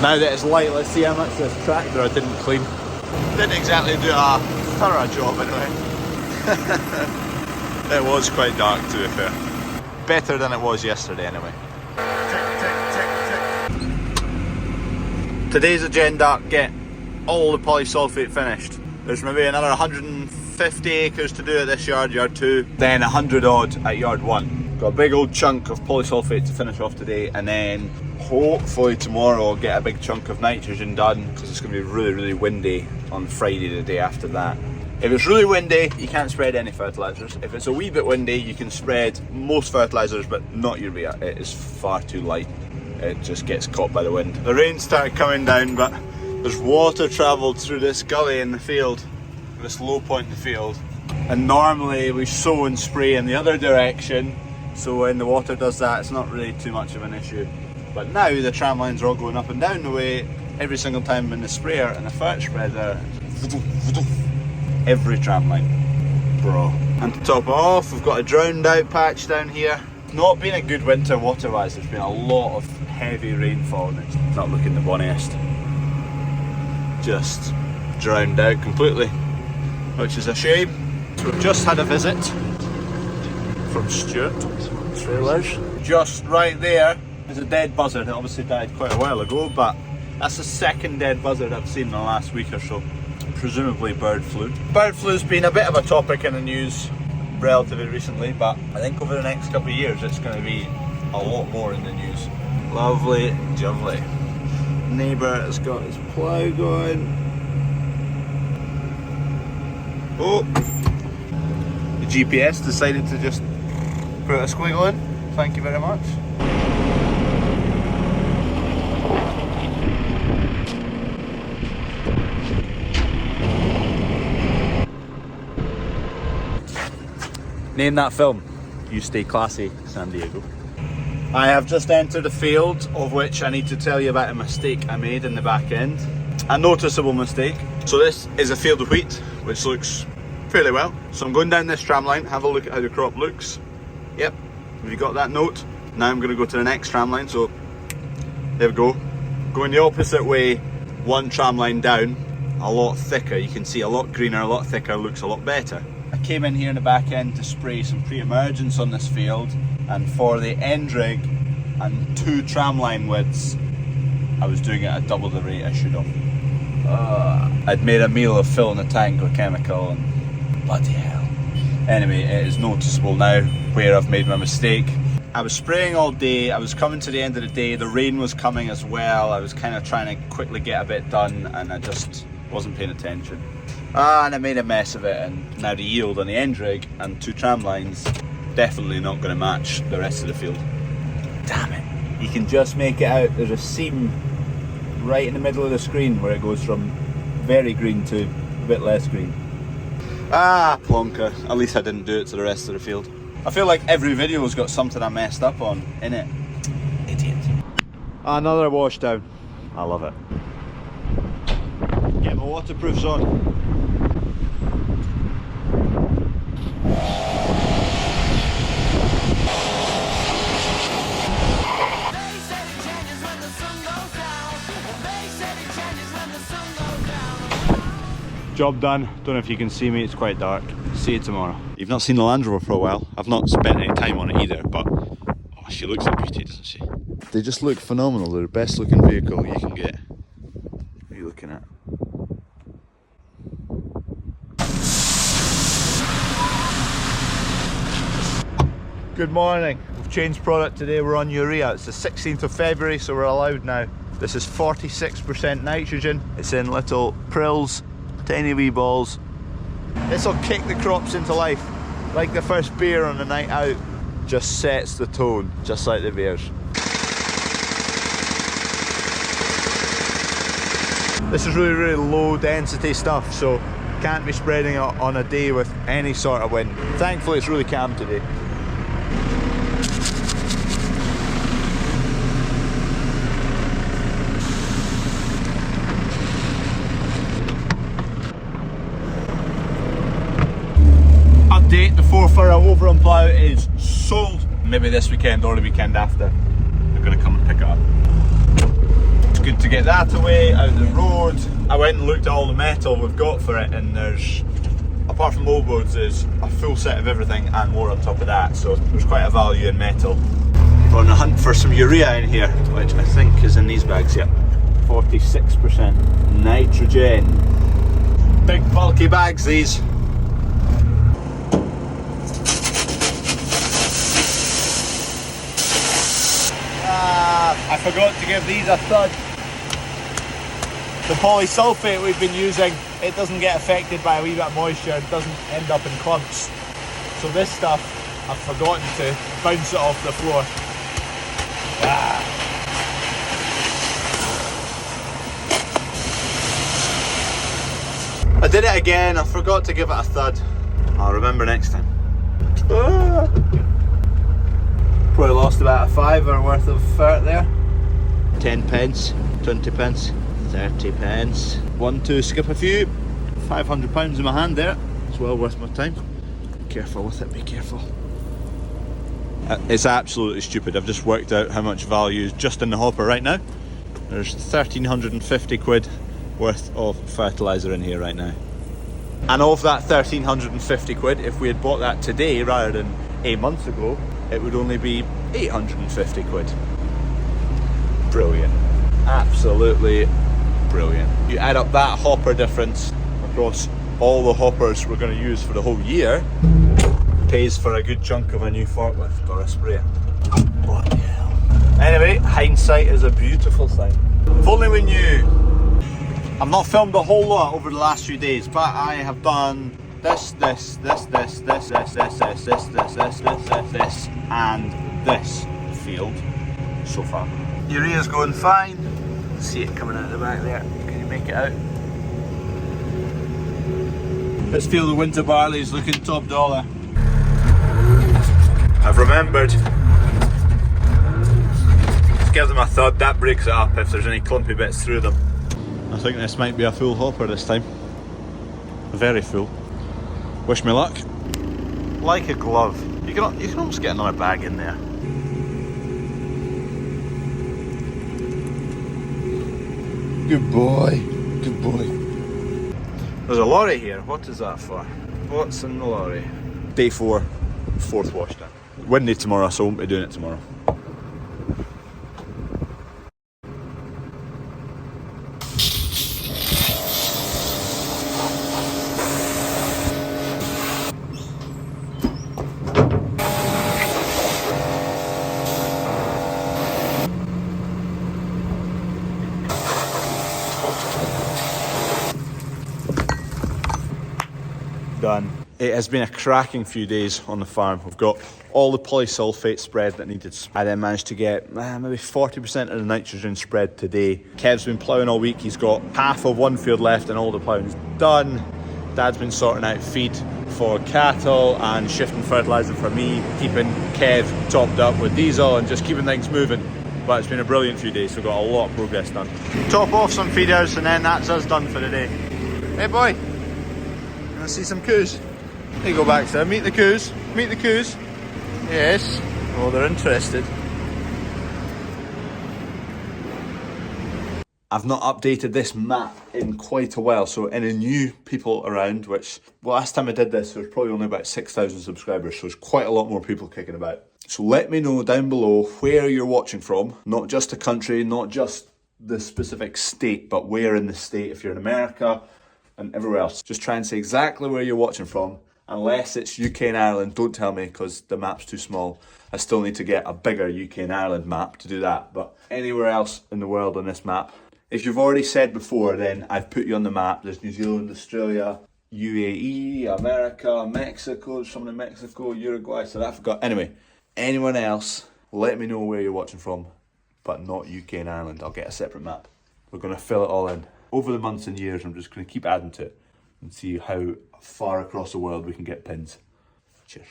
Now that it's light, let's see how much this tractor I didn't clean. Didn't exactly do a thorough job anyway. It was quite dark, to be fair. Better than it was yesterday anyway. Today's agenda, get all the polysulphate finished. There's maybe another 150 acres to do at this yard, yard 2, then 100 odd at yard 1. Got a big old chunk of polysulphate to finish off today, and then hopefully tomorrow I'll get a big chunk of nitrogen done, because it's going to be really windy on Friday, the day after that. If it's really windy, you can't spread any fertilisers. If it's a wee bit windy, you can spread most fertilisers, but not urea. It is far too light. It just gets caught by the wind. The rain started coming down, but there's water travelled through this gully in the field, this low point in the field. And normally we sow and spray in the other direction, so when the water does that, it's not really too much of an issue. But now the tram lines are all going up and down the way every single time in the sprayer and the fert spreader. Every tram line, bro. And to top it off, we've got a drowned out patch down here. Not been a good winter water wise, there's been a lot of heavy rainfall and it's not looking the bonniest. Just drowned out completely, which is a shame. So we've just had a visit from Stuart. Trailers. Just right there is a dead buzzard. It obviously died quite a while ago, but that's the second dead buzzard I've seen in the last week or so. Presumably bird flu. Bird flu's been a bit of a topic in the news relatively recently, but I think over the next couple of years it's going to be a lot more in the news. Lovely jubbly. Neighbour has got his plough going. Oh! The GPS decided to just put a squiggle in. Thank you very much. Name that film. You Stay Classy, San Diego. I have just entered a field of which I need to tell you about a mistake I made in the back end. A noticeable mistake. So this is a field of wheat, which looks fairly well. So I'm going down this tram line, have a look at how the crop looks. Yep, have you got that note? Now I'm going to go to the next tram line, so there we go. Going the opposite way, one tram line down, a lot thicker. You can see a lot greener, a lot thicker, looks a lot better. I came in here in the back end to spray some pre-emergence on this field, and for the end rig and 2 tramline widths, I was doing it at double the rate I should have. I'd made a meal of filling the tank with chemical and bloody hell. Anyway, it is noticeable now where I've made my mistake. I was spraying all day, I was coming to the end of the day, the rain was coming as well, I was kind of trying to quickly get a bit done and I just wasn't paying attention. And I made a mess of it, and now the yield on the end rig and 2 tram lines definitely not going to match the rest of the field. Damn it. You can just make it out. There's a seam right in the middle of the screen where it goes from very green to a bit less green. Ah, plonker. At least I didn't do it to the rest of the field. I feel like every video's got something I messed up on in it. Idiot. Another wash down. I love it. Get my waterproofs on. Job done. Don't know if you can see me, it's quite dark. See you tomorrow. You've not seen the Land Rover for a while. I've not spent any time on it either, but oh, she looks a beauty, doesn't she? They just look phenomenal. They're the best looking vehicle you can get. What are you looking at? Good morning. We've changed product today. We're on urea. It's the 16th of February, so we're allowed now. This is 46% nitrogen. It's in little prills. Tiny wee balls. This will kick the crops into life. Like the first beer on the night out. Just sets the tone, just like the beers. This is really low density stuff, so can't be spreading it on a day with any sort of wind. Thankfully it's really calm today. Update, the 4-furrow over on plough is sold. Maybe this weekend or the weekend after they're going to come and pick it up. It's good to to get that away, out the road. I went and looked at all the metal we've got for it, and there's, apart from moldboards, there's a full set of everything and more on top of that, so there's quite a value in metal. We're on the hunt for some urea in here, which I think is in these bags here. 46% nitrogen. Big bulky bags these. I forgot to give these a thud. The polysulphate we've been using, it doesn't get affected by a wee bit of moisture, it doesn't end up in clumps. So this stuff, I've forgotten to bounce it off the floor. I did it again, I forgot to give it a thud. I'll remember next time. Probably lost about a £5 worth of fert there. 10 pence, 20 pence, 30 pence. 1, 2, skip a few. £500 in my hand there. It's well worth my time. Be careful with it, be careful. It's absolutely stupid. I've just worked out how much value is just in the hopper right now. There's 1,350 quid worth of fertiliser in here right now. And of that 1,350 quid, if we had bought that today rather than 8 months ago, it would only be 850 quid. Brilliant. Absolutely brilliant. You add up that hopper difference across all the hoppers we're going to use for the whole year, pays for a good chunk of a new forklift or a sprayer. What the hell? Anyway, hindsight is a beautiful thing. If only we knew. I've not filmed a whole lot over the last few days, but I have done this, and this field so far. Urea's going fine. See it coming out of the back there. Can you make it out? This field of winter barley is looking top dollar. I've remembered. Just give them a thud, that breaks it up if there's any clumpy bits through them. I think this might be a full hopper this time. Very full. Wish me luck. Like a glove. You can almost get another bag in there. Good boy. Good boy. There's a lorry here. What is that for? What's in the lorry? Day 4, 4th wash down. Windy tomorrow, so I won't be doing it tomorrow. Done. It has been a cracking few days on the farm. We've got all the polysulphate spread that needed. I then managed to get maybe 40% of the nitrogen spread today. Kev's been ploughing all week. He's got half of one field left and all the ploughing's done. Dad's been sorting out feed for cattle and shifting fertiliser for me, keeping Kev topped up with diesel and just keeping things moving. But it's been a brilliant few days. We've got a lot of progress done. Top off some feeders and then that's us done for the day. Hey boy, you want to see some coos? There you go back there, meet the coos, meet the coos. Yes, oh they're interested. I've not updated this map in quite a while, so any new people around, which last time I did this there was probably only about 6,000 subscribers, so there's quite a lot more people kicking about. So let me know down below where you're watching from, not just the country, not just the specific state, but where in the state, if you're in America and everywhere else. Just try and say exactly where you're watching from. Unless it's UK and Ireland, don't tell me because the map's too small. I still need to get a bigger UK and Ireland map to do that, but anywhere else in the world on this map. If you've already said before, then I've put you on the map. There's New Zealand, Australia, UAE, America, Mexico, someone in Mexico, Uruguay, South Africa. Anyway, anyone else, let me know where you're watching from, but not UK and Ireland. I'll get a separate map. We're going to fill it all in. Over the months and years, I'm just going to keep adding to it and see how far across the world we can get pins. Cheers.